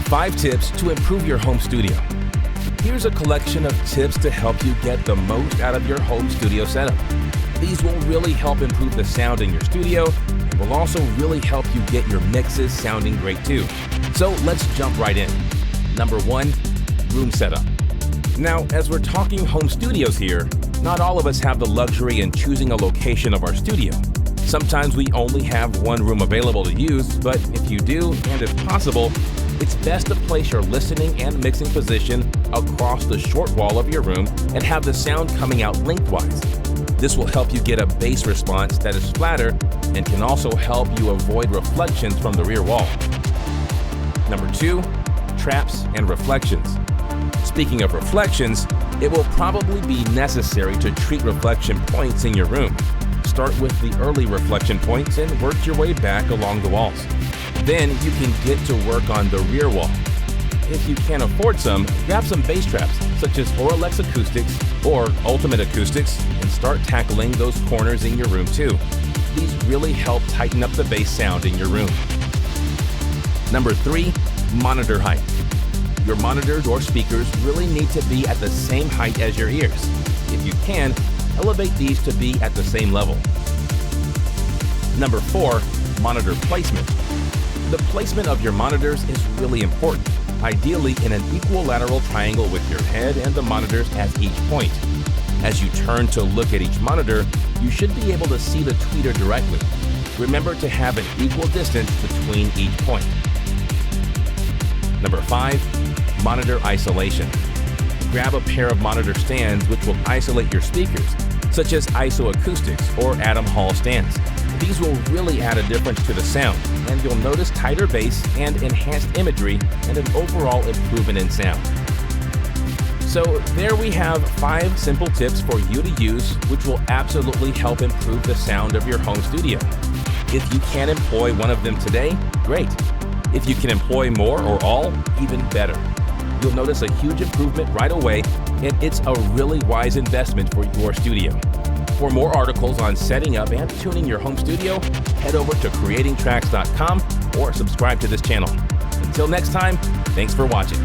5 tips to improve your home studio. Here's a collection of tips to help you get the most out of your home studio setup. These will really help improve the sound in your studio and will also really help you get your mixes sounding great too. So let's jump right in. Number 1, room setup. Now, as we're talking home studios here, not all of us have the luxury in choosing a location of our studio. Sometimes we only have one room available to use, but if you do, and if possible, it's best to place your listening and mixing position across the short wall of your room and have the sound coming out lengthwise. This will help you get a bass response that is flatter and can also help you avoid reflections from the rear wall. Number 2, traps and reflections. Speaking of reflections, it will probably be necessary to treat reflection points in your room. Start with the early reflection points and work your way back along the walls. Then you can get to work on the rear wall. If you can't afford some, grab some bass traps such as Auralex Acoustics or Ultimate Acoustics and start tackling those corners in your room too. These really help tighten up the bass sound in your room. Number 3, monitor height. Your monitors or speakers really need to be at the same height as your ears. If you can, elevate these to be at the same level. Number 4, monitor placement. The placement of your monitors is really important, ideally in an equilateral triangle with your head and the monitors at each point. As you turn to look at each monitor, you should be able to see the tweeter directly. Remember to have an equal distance between each point. Number 5, monitor isolation. Grab a pair of monitor stands which will isolate your speakers, such as ISO Acoustics or Adam Hall stands. These will really add a difference to the sound, and you'll notice tighter bass and enhanced imagery and an overall improvement in sound. So there we have 5 simple tips for you to use which will absolutely help improve the sound of your home studio. If you can employ one of them today, great. If you can employ more or all, even better. You'll notice a huge improvement right away, and it's a really wise investment for your studio. For more articles on setting up and tuning your home studio, head over to creatingtracks.com or subscribe to this channel. Until next time, thanks for watching.